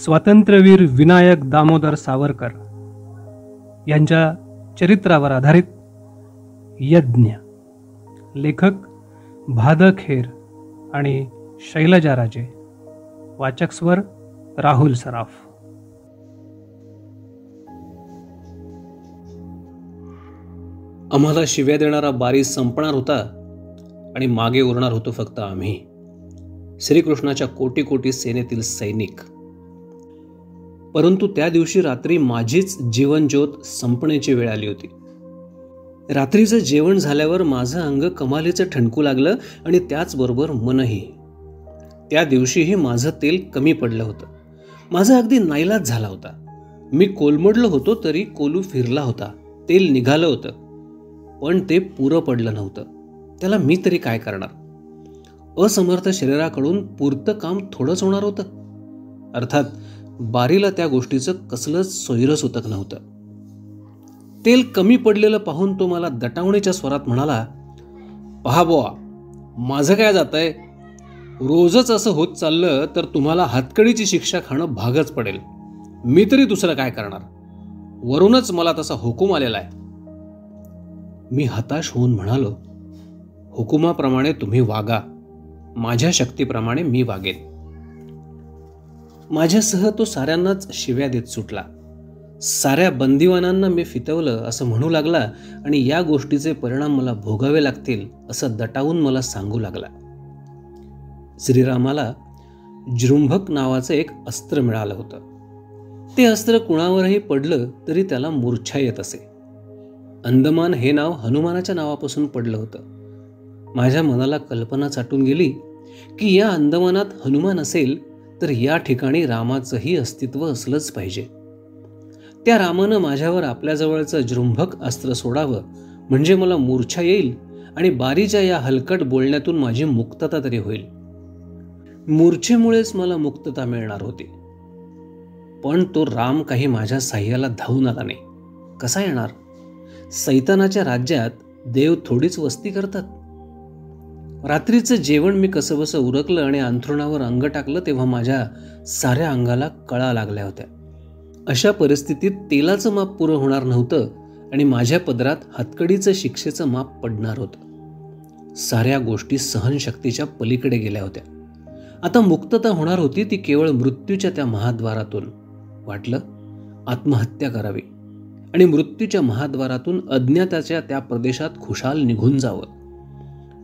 स्वातंत्र्यवीर विनायक दामोदर सावरकर यांच्या चरित्रावर आधारित यज्ञ. लेखक भादखेर आणि शैलजा राजे. वाचक स्वर राहुल सराफ. आम्हाला शिव्या देणारा बारी संपणार होता आणि मागे उरणार होतो फक्त आम्ही, श्रीकृष्णाच्या कोटी कोटी सेनेतील सैनिक. परंतु त्या दिवशी रात्री माझीच जीवनज्योत संपण्याची वेळ आली होती. रात्रीचं जेवण झाल्यावर माझं अंग कमालीचं ठणकू लागलं आणि त्याचबरोबर मनही. त्या दिवशीही माझं तेल कमी पडलं होतं. माझा अगदी नाईलाज झाला होता. मी कोलमडलो होतो तरी कोलू फिरला होता. तेल निघालं होतं पण ते पुरं पडलं नव्हतं. त्याला मी तरी काय करणार? असमर्थ शरीराकडून पुरतं काम थोडंच होणार होतं. अर्थात बारीला त्या गोष्टीचं कसलंच सोयरं सुतक नव्हतं. तेल कमी पडलेलं पाहून तो मला दटावणीच्या स्वरात म्हणाला, पहा बुवा, माझं काय जातंय? रोजच असं होत चाललं तर तुम्हाला हातकडीची शिक्षा खाणं भागच पडेल. मी तरी दुसरं काय करणार? वरूनच मला तसा हुकूम आलेला आहे. मी हताश होऊन म्हणालो, हुकुमाप्रमाणे तुम्ही वागा, माझ्या शक्तीप्रमाणे मी वागेन. माझ्यासह तो साऱ्यांनाच शिव्या देत सुटला. साऱ्या बंदिवानांना मी फितवलं असं म्हणू लागला आणि या गोष्टीचे परिणाम मला भोगावे लागतील असं दटावून मला सांगू लागला. श्रीरामाला जृंभक नावाचं एक अस्त्र मिळालं होतं. ते अस्त्र कुणावरही पडलं तरी त्याला मूर्छा येत असे. अंदमान हे नाव हनुमानाच्या नावापासून पडलं होतं. माझ्या मनाला कल्पना चाटून गेली की या अंदमानात हनुमान असेल तर या ठिकाणी रामाचंही अस्तित्व असलंच पाहिजे. त्या रामानं माझ्यावर आपल्याजवळचं जृंभक अस्त्र सोडावं म्हणजे मला मूर्छा येईल आणि बारीच्या या हलकट बोलण्यातून माझी मुक्तता तरी होईल. मूर्छेमुळेच मला मुक्तता मिळणार होती. पण तो राम काही माझ्या साह्याला धावून आला नाही. कसा येणार? सैतानाच्या राज्यात देव थोडीच वस्ती करतात. रात्रीचं जेवण मी कसंबसं उरकलं आणि अंथरुणावर अंग टाकलं तेव्हा माझ्या साऱ्या अंगाला कळा लागल्या होत्या. अशा परिस्थितीत तेलाचं माप पुरं होणार नव्हतं आणि माझ्या पदरात हातकडीचं शिक्षेचं माप पडणार होतं. साऱ्या गोष्टी सहनशक्तीच्या पलीकडे गेल्या होत्या. आता मुक्तता होणार होती ती केवळ मृत्यूच्या त्या महाद्वारातून. वाटलं आत्महत्या करावी आणि मृत्यूच्या महाद्वारातून अज्ञाताच्या त्या प्रदेशात खुशाल निघून जावं.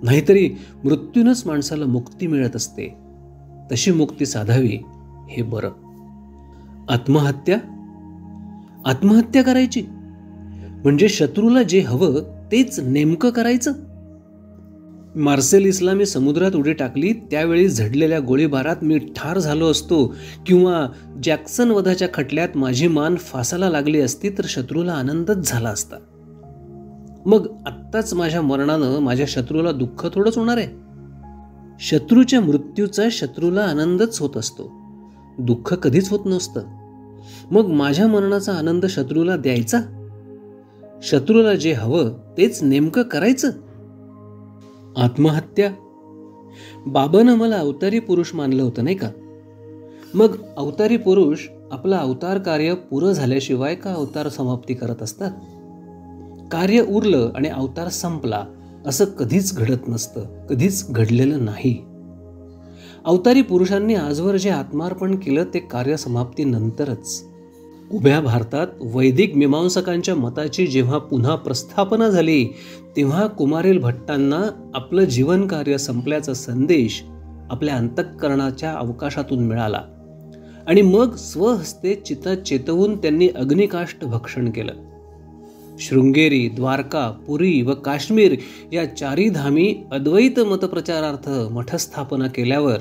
नाहीतरी मृत्यूनच माणसाला मुक्ती मिळत असते. तशी मुक्ती साधावी हे बरं. आत्महत्या करायची म्हणजे शत्रूला जे हवं तेच नेमकं करायचं. मार्सेलिसला मी समुद्रात उडी टाकली त्यावेळी झडलेल्या गोळीबारात मी ठार झालो असतो किंवा जॅक्सन वधाच्या खटल्यात माझी मान फासाला लागली असती तर शत्रूला आनंदच झाला असता. मग आत्ताच माझ्या मरणानं माझ्या शत्रूला दुःख थोडंच होणार आहे? शत्रूच्या मृत्यूचा शत्रूला आनंदच होत असतो, दुःख कधीच होत नसतं. मग माझ्या मरणाचा आनंद शत्रूला द्यायचा? शत्रूला जे हवं तेच नेमकं करायचं? आत्महत्या? बाबानं मला अवतारी पुरुष मानलं होतं नाही का? मग अवतारी पुरुष आपलं अवतार कार्य पुरं झाल्याशिवाय का अवतार समाप्ती करत असतात? कार्य उरलं आणि अवतार संपला असं कधीच घडत नसतं, कधीच घडलेलं नाही. अवतारी पुरुषांनी आजवर जे आत्मार्पण केलं ते कार्यसमाप्तीनंतरच. उभ्या भारतात वैदिक मीमांसकांच्या मताची जेव्हा पुन्हा प्रस्थापना झाली तेव्हा कुमारील भट्टांना आपलं जीवन कार्य संपल्याचा संदेश आपल्या अंतःकरणाच्या अवकाशातून मिळाला आणि मग स्वहस्ते चिता चेतवून त्यांनी अग्निकाष्ठ भक्षण केलं. शृंगेरी, द्वारका, पुरी व काश्मीर या चारी धामी अद्वैत मतप्रचारार्थ मठस्थापना केल्यावर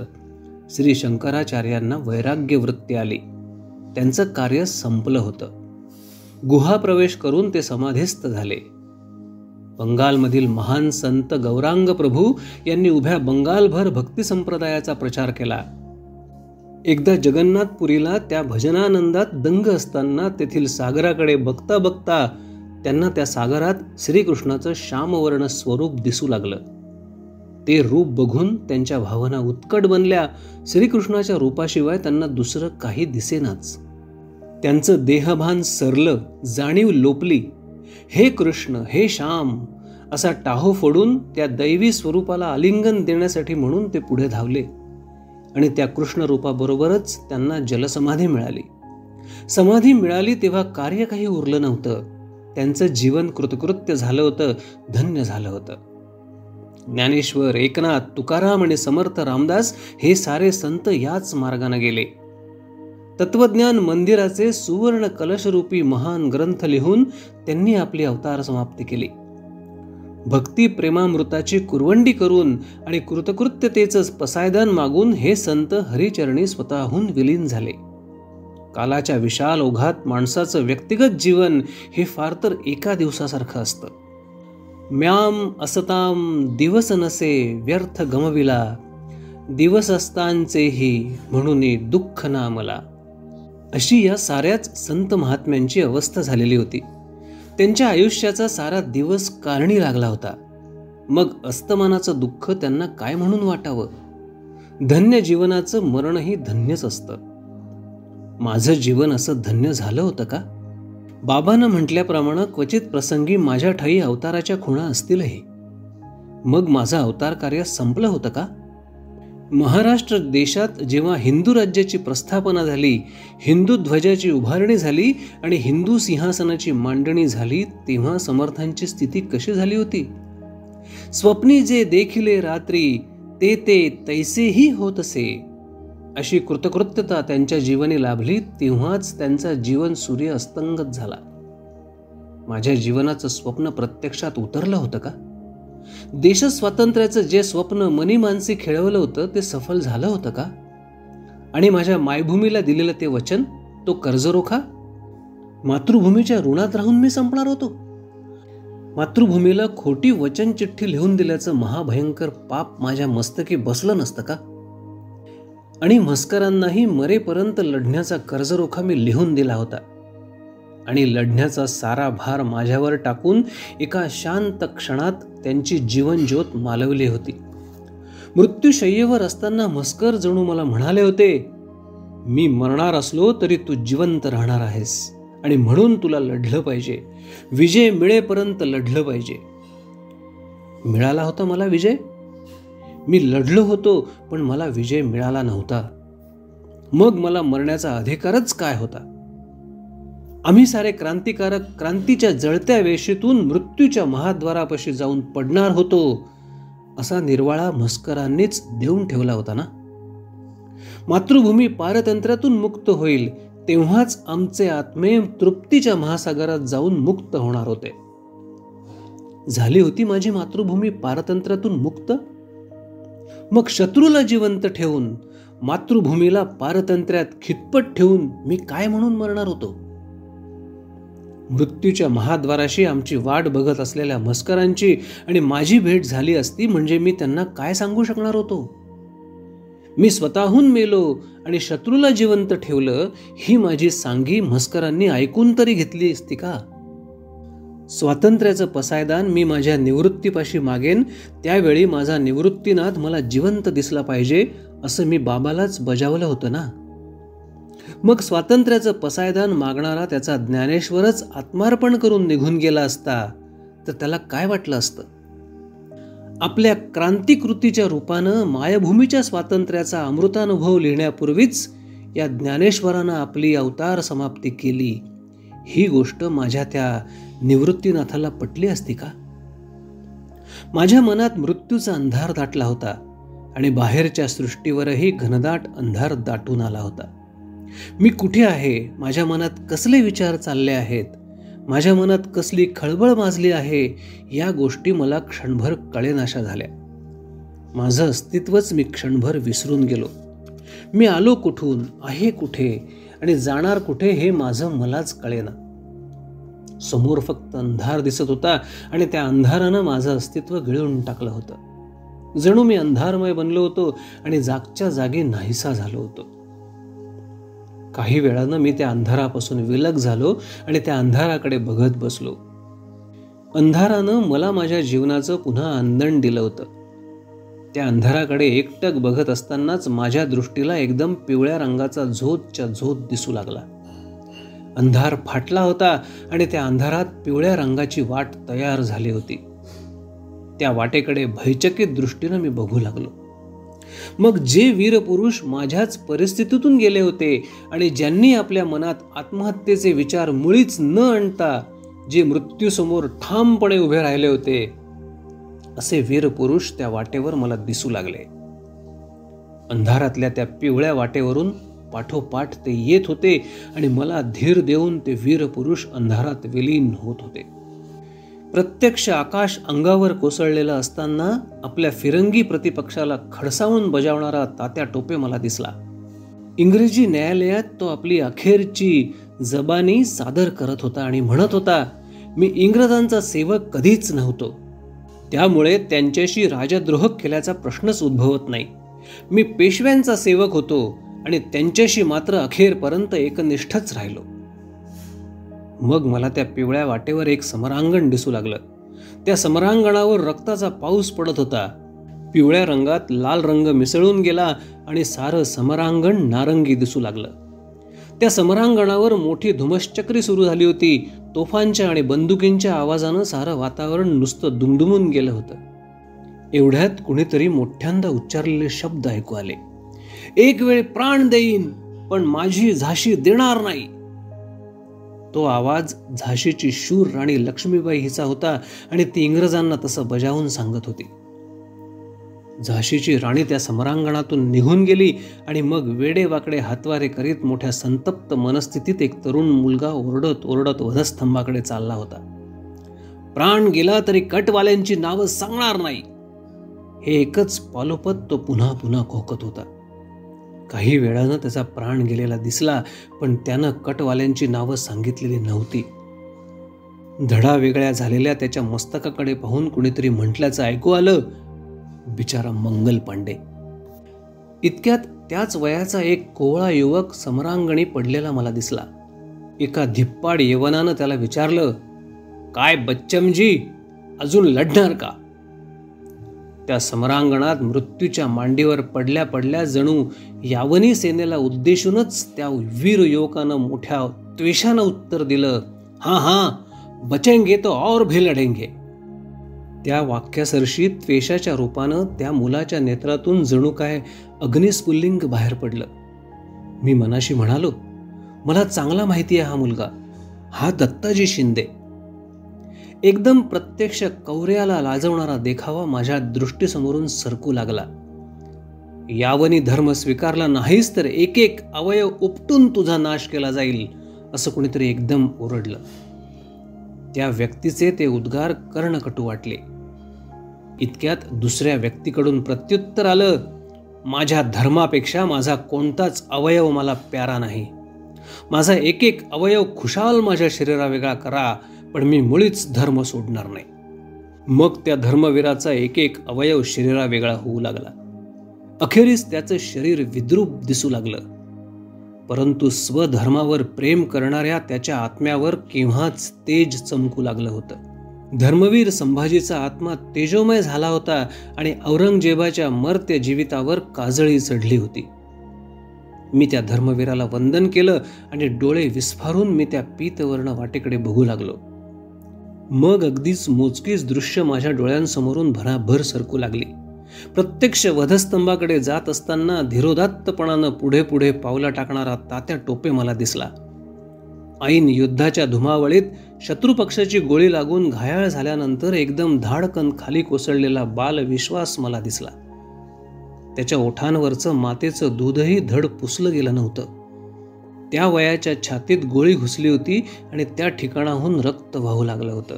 श्री शंकराचार्यांना वैराग्य वृत्ती आली. त्यांचं कार्य संपलं होतं. गुहा प्रवेश करून ते समाधिस्थ झाले. बंगालमधील महान संत गौरांग प्रभू यांनी उभ्या बंगालभर भक्ती संप्रदायाचा प्रचार केला. एकदा जगन्नाथपुरीला त्या भजनानंदात दंग असताना तेथील सागराकडे बघता बघता त्यांना त्या सागरात श्रीकृष्णाचं श्यामवर्ण स्वरूप दिसू लागलं. ते रूप बघून त्यांच्या भावना उत्कट बनल्या. श्रीकृष्णाच्या रूपाशिवाय त्यांना दुसरं काही दिसेनाच. त्यांचं देहभान सरलं, जाणीव लोपली. हे कृष्ण, हे श्याम असा टाहो फोडून त्या दैवी स्वरूपाला आलिंगन देण्यासाठी म्हणून ते पुढे धावले. आणि त्या कृष्ण रूपाबरोबरच त्यांना जलसमाधी मिळाली. समाधी मिळाली तेव्हा कार्य काही उरलं नव्हतं. त्यांचं जीवन कृतकृत्य झालं होतं, धन्य झालं होतं. ज्ञानेश्वर, एकनाथ, तुकाराम आणि समर्थ रामदास हे सारे संत याच मार्गाने गेले. तत्वज्ञान मंदिराचे सुवर्ण कलशरूपी महान ग्रंथ लिहून त्यांनी आपली अवतार समाप्ती केली. भक्ती प्रेमामृताची कुरवंडी करून आणि कृतकृत्यतेच पसायदान मागून हे संत हरिचरणी स्वतःहून विलीन झाले. कालाच्या विशाल ओघात माणसाचं व्यक्तिगत जीवन हे फार तर एका दिवसासारखं असतं. म्याम असताम दिवस नसे व्यर्थ गमविला, दिवस असतांचेही म्हणून दुःख ना मला. अशी या साऱ्याच संत महात्म्यांची अवस्था झालेली होती. त्यांच्या आयुष्याचा सारा दिवस कारणी लागला होता. मग अस्तमानाचं दुःख त्यांना काय म्हणून वाटावं? धन्य जीवनाचं मरणही धन्यच असतं. माझं जीवन असं धन्य झालं होतं का? बाबांना म्हटल्याप्रमाणे क्वचित प्रसंगी माझ्या ठाई अवताराच्या खुणा असतीलही. मग माझं अवतार कार्य संपलं होतं का? महाराष्ट्र देशात जेव्हा हिंदू राज्याची प्रस्थापना झाली, हिंदू ध्वजाची उभारणी झाली आणि हिंदू सिंहासनाची मांडणी झाली, तेव्हा समर्थांची स्थिती कशी झाली होती? स्वप्नी जे देखिले रात्री, ते ते तैसेही होतसे. अशी कृतकृत्यता त्यांच्या जीवनी लाभली. तेव्हाच त्यांचा जीवन सूर्य अस्तंगत झाला. माझ्या जीवनाचं स्वप्न प्रत्यक्षात उतरलं होतं का? देश स्वातंत्र्याचं जे स्वप्न मनी मानसी खेळवलं होतं ते सफल झालं होतं का? आणि माझ्या मायभूमीला दिलेलं ते वचन, तो कर्जरोखा? मातृभूमीच्या ऋणात राहून मी संपणार होतो. मातृभूमीला खोटी वचन चिठ्ठी लिहून दिल्याचं महाभयंकर पाप माझ्या मस्तकी बसलं नसतं का? आणि म्हस्करांनाही मरेपर्यंत लढण्याचा कर्जरोखा मी लिहून दिला होता. आणि लढण्याचा सारा भार माझ्यावर टाकून एका शांत क्षणात त्यांची जीवन ज्योत मालवली होती. मृत्यूशय्येवर असताना म्हस्कर जणू मला म्हणाले होते, मी मरणार असलो तरी तू जिवंत राहणार आहेस आणि म्हणून तुला लढलं पाहिजे. विजय मिळेपर्यंत लढलं पाहिजे. मिळाला होता मला विजय. मी लढलो होतो, पण मला विजय मिळाला नव्हता. मग मला मरण्याचा अधिकारच काय होता? आम्ही सारे क्रांतिकारक क्रांतीच्या जळत्या वेशीतून मृत्यूच्या महाद्वारापाशी जाऊन पडणार होतो, असा निर्वाळा म्हस्करांनीच देऊन ठेवला होता ना. मातृभूमी पारतंत्र्यातून मुक्त होईल तेव्हाच आमचे आत्मे तृप्तीच्या महासागरात जाऊन मुक्त होणार होते. झाली होती माझी मातृभूमी पारतंत्र्यातून मुक्त. मग शत्रूला जिवंत ठेवून मातृभूमीला पारतंत्र्यात खितपत ठेवून मी काय म्हणून मरणार होतो? मृत्यूच्या महाद्वाराशी आमची वाट बघत असलेल्या म्हस्करांची आणि माझी भेट झाली असती म्हणजे मी त्यांना काय सांगू शकणार होतो? मी स्वतःहून मेलो आणि शत्रूला जिवंत ठेवलं, ही माझी सांगी म्हस्करांनी ऐकून तरी घेतली असती का? स्वातंत्र्याचं पसायदान मी माझ्या निवृत्तीपाशी मागेन, त्यावेळी माझा निवृत्तीनाथ मला जिवंत दिसला पाहिजे असं मी बाबालाच बजावलं होतं ना. मग स्वातंत्र्याचं पसायदान मागणारा त्याचा ज्ञानेश्वरच आत्मार्पण करून निघून गेला असता तर त्याला काय वाटलं असतं? आपल्या क्रांतिकृतीच्या रूपानं मायभूमीच्या स्वातंत्र्याचा अमृतानुभव लिहिण्यापूर्वीच या ज्ञानेश्वरानं आपली अवतार समाप्ती केली, ही गोष्ट माझ्या त्या निवृत्तीनाथाला पटली असती का? माझ्या मनात मृत्यूचा अंधार दाटला होता आणि बाहेरच्या सृष्टीवरही घनदाट अंधार दाटून आला होता. मी कुठे आहे? माझ्या मनात कसले विचार चालले आहेत? माझ्या मनात कसली खळबळ माजली आहे? या गोष्टी मला क्षणभर कळेनाशा झाल्या. माझं अस्तित्वच मी क्षणभर विसरून गेलो. मी आलो कुठून, आहे कुठे आणि जाणार कुठे हे माझं मलाच कळेना. समोर फक्त अंधार दिसत होता आणि त्या अंधारानं माझं अस्तित्व गिळून टाकलं होतं. जणू मी अंधारमय बनलो होतो आणि जागच्या जागी नाहीसा झालो होतो. काही वेळानं मी त्या अंधारापासून विलग झालो आणि त्या अंधाराकडे बघत बसलो. अंधारानं मला माझ्या जीवनाचं पुन्हा आंदण दिलं होतं. त्या अंधाराकडे एकटक बघत असतानाच माझ्या दृष्टीला एकदम पिवळ्या रंगाचा झोतच्या झोत दिसू लागला. अंधार फाटला होता आणि त्या अंधारात पिवळ्या रंगाची वाट तयार झाली होती. त्या वाटेकडे भयचकित दृष्टीनं मी बघू लागलो. मग जे वीरपुरुष माझ्याच परिस्थितीतून गेले होते आणि ज्यांनी आपल्या मनात आत्महत्येचे विचार मुळीच न आणता जे मृत्यूसमोर ठामपणे उभे राहिले होते, असे वीरपुरुष त्या वाटेवर मला दिसू लागले. अंधारातल्या त्या पिवळ्या वाटेवरून पाठोपाठ ते येत होते आणि मला धीर देऊन ते वीरपुरुष अंधारात विलीन होत होते. प्रत्यक्ष आकाश अंगावर कोसळलेलं असताना आपल्या फिरंगी प्रतिपक्षाला खडसावून बजावणारा तात्या टोपे मला दिसला. इंग्रजी न्यायालयात तो आपली अखेरची जबानी सादर करत होता आणि म्हणत होता, मी इंग्रजांचा सेवक कधीच नव्हतो, त्यामुळे त्यांच्याशी राजद्रोह केल्याचा प्रश्नच उद्भवत नाही. मी पेशव्यांचा सेवक होतो आणि त्यांच्याशी मात्र अखेरपर्यंत एकनिष्ठच राहिलो. मग मला त्या पिवळ्या वाटेवर एक समरांगण दिसू लागलं. त्या समरांगणावर रक्ताचा पाऊस पडत होता. पिवळ्या रंगात लाल रंग मिसळून गेला आणि सारं समरांगण नारंगी दिसू लागलं. त्या समरांगणावर मोठी धुमश्चक्री सुरू झाली होती. तोफांच्या आणि बंदुकींच्या आवाजानं सारं वातावरण नुसतं दुमदुमून गेलं होतं. एवढ्यात कुणीतरी मोठ्यांदा उच्चारलेले शब्द ऐकू आले, एक वेळ प्राण देईन पण माझी झाशी देणार नाही. तो आवाज झाशीची शूर राणी लक्ष्मीबाई हिचा होता आणि ती इंग्रजांना तसं बजावून सांगत होती. झाशीची राणी त्या समरांगणातून निघून गेली आणि मग वेडेवाकडे हातवारे करीत मोठ्या संतप्त मनस्थितीत एक तरुण मुलगा ओरडत ओरडत वधस्तंभाकडे चालला होता. प्राण गेला तरी कटवाल्यांची नावं सांगणार नाही, हे एकच पालोपत तो पुन्हा पुन्हा खोकत होता. काही वेळानं त्याचा प्राण गेलेला दिसला, पण त्यानं कटवाल्यांची नावं सांगितलेली नव्हती. धडा वेगळ्या झालेल्या त्याच्या मस्तकाकडे पाहून कुणीतरी म्हटल्याचं ऐकू आलं, बिचारा मंगल पांडे. इतक्यात त्याच वयाचा एक कोवळा युवक समरांगणी पडलेला मला दिसला. एका धिप्पाड यवनानं त्याला विचारलं, काय बच्चमजी, अजून लढणार का? त्या समरांगणात मृत्यूच्या मांडीवर पडल्या पडल्या जणू यावनी सेनेला उद्देशूनच त्या वीर युवकानं मोठ्या त्वेषानं उत्तर दिलं, हां हां, बचेंगे तो और भी लढेंगे. त्या वाक्यासरशी त्वेषाच्या रूपानं त्या मुलाच्या नेत्रातून जणू काय अग्निस्फुल्लिंग बाहेर पडलं. मी मनाशी म्हणालो, मला चांगला माहिती आहे हा मुलगा, हा दत्ताजी शिंदे. एकदम प्रत्यक्ष कौर्याला लाजवणारा देखावा माझ्या दृष्टीसमोरून सरकू लागला. यावनी धर्म स्वीकारला नाहीस तर एक एक अवयव उपटून तुझा नाश केला जाईल, असं कुणीतरी एकदम ओरडलं. त्या व्यक्तीचे ते उद्गार कर्णकटू वाटले. इतक्यात दुसऱ्या व्यक्तीकडून प्रत्युत्तर आलं, माझ्या धर्मापेक्षा माझा कोणताच अवयव मला प्यारा नाही. माझा एक एक अवयव खुशाल माझ्या शरीरा वेगळा करा, पण मी मुळीच धर्म सोडणार नाही. मग त्या धर्मवीराचा एक एक अवयव शरीरा वेगळा होऊ लागला. अखेरीस त्याचं शरीर विद्रूप दिसू लागलं. परंतु स्वधर्मावर प्रेम करणाऱ्या त्याच्या आत्म्यावर केव्हाच तेज चमकू लागलं होतं. धर्मवीर संभाजीचा आत्मा तेजोमय झाला होता आणि औरंगजेबाच्या मर्त्य जीवितावर काजळी चढली होती. मी त्या धर्मवीराला वंदन केलं आणि डोळे विस्फारून मी त्या पीतवर्ण वाटेकडे बघू लागलो. मग अगदीच मोजकीच दृश्य माझ्या डोळ्यांसमोरून भराभर सरकू लागली. प्रत्यक्ष वधस्तंभाकडे जात असताना धीरोदात्तपणानं पुढे पुढे पावला टाकणारा तात्या टोपे मला दिसला. ऐन युद्धाच्या धुमावळीत शत्रुपक्षाची गोळी लागून घायाळ झाल्यानंतर एकदम धाडकन खाली कोसळलेला बाल विश्वास मला दिसला. त्याच्या ओठांवरचं मातेचं दूधही धड पुसलं गेलं नव्हतं. त्या वयाच्या छातीत गोळी घुसली होती आणि त्या ठिकाणाहून रक्त वाहू लागलं होतं.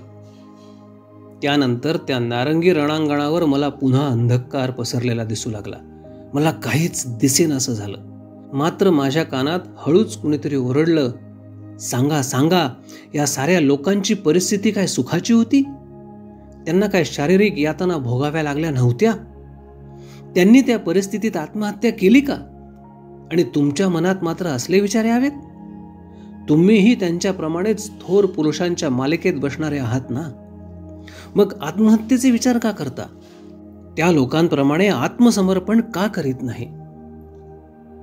त्यानंतर त्या नारंगी रणांगणावर मला पुन्हा अंधकार पसरलेला दिसू लागला. मला काहीच दिसेनासं झालं. मात्र माझ्या कानात हळूच कुणीतरी ओरडलं, सांगा सांगा, या साऱ्या लोकांची परिस्थिती काय सुखाची होती? त्यांना काय शारीरिक यातना भोगाव्या लागल्या नव्हत्या? त्यांनी त्या परिस्थितीत आत्महत्या केली का? आणि तुमच्या मनात मात्र असले विचार यावेत? तुम्हीही त्यांच्याप्रमाणेच थोर पुरुषांच्या मालिकेत बसणारे आहात ना? मग आत्महत्येचे विचार का करता? त्या लोकांप्रमाणे आत्मसमर्पण का करीत नाही?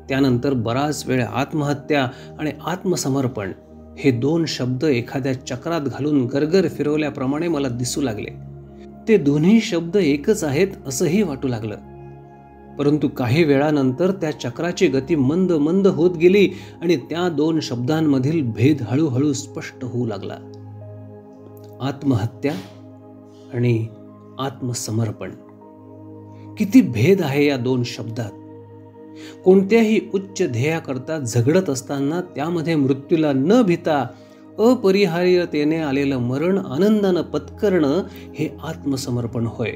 त्यानंतर बराच वेळ आत्महत्या आणि आत्मसमर्पण हे दोन शब्द एखाद्या चक्रात घालून गरगर फिरवल्याप्रमाणे मला दिसू लागले. ते दोन्ही शब्द एकच आहेत असंही वाटू लागलं. परंतु काही वेळानंतर त्या चक्राची गती मंद मंद होत गेली आणि त्या दोन शब्दांमधील भेद हळूहळू स्पष्ट होऊ लागला. आत्महत्या आणि आत्मसमर्पण. किती भेद आहे या दोन शब्दात. कोणत्याही उच्च ध्येयाकरता झगडत असताना त्यामध्ये मृत्यूला न भीता अपरिहार्यतेने आलेलं मरण आनंदानं पत्करणं हे आत्मसमर्पण होय.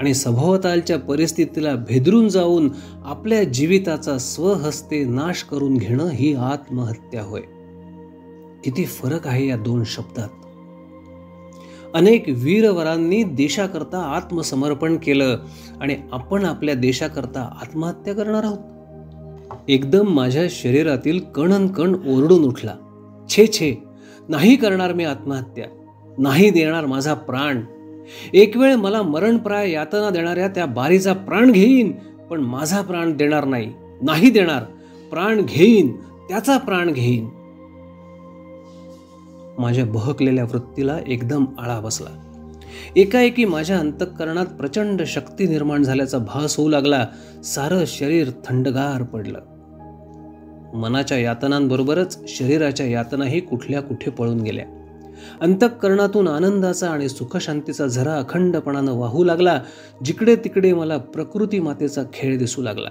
आणि सभोवतालच्या परिस्थितीला भेदरून जाऊन आपल्या जीविताचा स्वहस्ते नाश करून घेणं ही आत्महत्या होय. किती फरक आहे या दोन शब्दात. अनेक वीरवरांनी देशाकरता आत्मसमर्पण केलं आणि आपण आपल्या देशाकरता आत्महत्या करणार आहोत. एकदम माझ्या शरीरातील कणनकण ओरडून उठला. छे छे, नाही करणार मी आत्महत्या, नाही देणार माझा प्राण. एक वेळ मला मरणप्राय यातना देणाऱ्या त्या बारीचा प्राण घेईन, पण माझा प्राण देणार नाही, नाही देणार. प्राण घेईन, त्याचा प्राण घेईन. माझ्या बहकलेल्या वृत्तीला एकदम आळा बसला. एकाएकी माझ्या अंतःकरणात प्रचंड शक्ती निर्माण झाल्याचा भास होऊ लागला. सारं शरीर थंडगार पडलं. मनाच्या यातनांबरोबरच शरीराच्या यातनाही कुठल्या कुठे पळून गेल्या. अंतःकरणातून आनंदाचा आणि सुखशांतीचा झरा अखंडपणानं वाहू लागला. जिकडे तिकडे मला प्रकृती मातेचा खेळ दिसू लागला.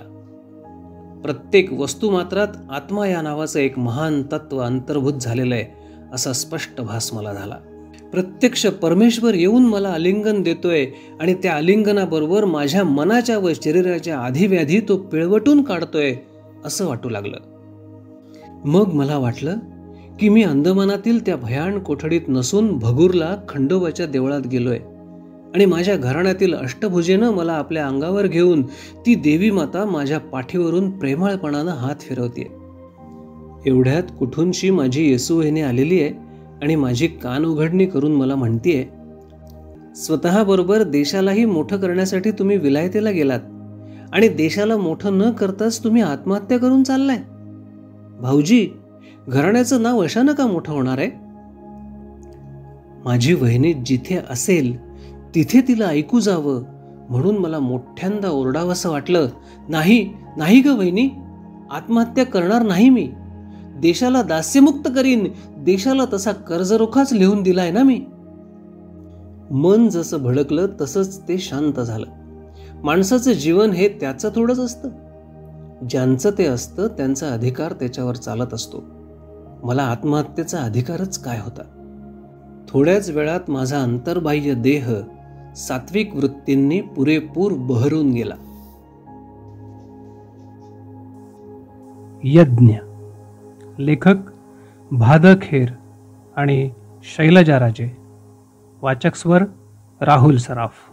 प्रत्येक वस्तुमात्रात आत्मा या नावाचं एक महान तत्व अंतर्भूत झालेलं आहे असा स्पष्ट भास मला झाला. प्रत्यक्ष परमेश्वर येऊन मला आलिंगन देतोय आणि त्या आलिंगनाबरोबर माझ्या मनाच्या व शरीराच्या आधीव्याधी तो पिळवटून काढतोय असं वाटू लागलं. मग मला वाटलं की मी अंदमानातील त्या भयान कोठडीत नसून भगूरला खंडोबाच्या देवळात गेलोय आणि माझ्या घराण्यातील अष्टभुजेनं मला आपल्या अंगावर घेऊन ती देवी माता माझ्या पाठीवरून प्रेमळपणानं हात फिरवते. एवढ्यात कुठूनशी माझी येसूवहिनी आलेली आहे आणि माझी कान उघडणी करून मला म्हणतीये, स्वतःबरोबर देशालाही मोठं करण्यासाठी तुम्ही विलायतेला गेलात आणि देशाला मोठं न करताच तुम्ही आत्महत्या करून चाललाय. भाऊजी, घराण्याचं नाव अशानं का मोठं होणार आहे? माझी वहिनी जिथे असेल तिथे तिला ऐकू जावं म्हणून मला मोठ्यांदा ओरडावंसं वाटलं. नाही नाही ग वहिनी, आत्महत्या करणार नाही मी. देशाला दास्यमुक्त करीन. देशाला तसा कर्जरोखाच लिहून दिलाय ना मी. मन जसं भडकलं तसंच ते शांत झालं. माणसाचं जीवन हे त्याचं थोडंच असतं. ज्यांचं ते असतं त्यांचा अधिकार त्याच्यावर चालत असतो. मला आत्महत्येचा अधिकारच काय होता? थोड्याच वेळात माझा अंतर्बाह्य देह सात्विक वृत्तींनी पुरेपूर बहरून गेला. यज्ञ. लेखक भादखेर आणि शैलजा राजे. वाचक स्वर राहुल सराफ.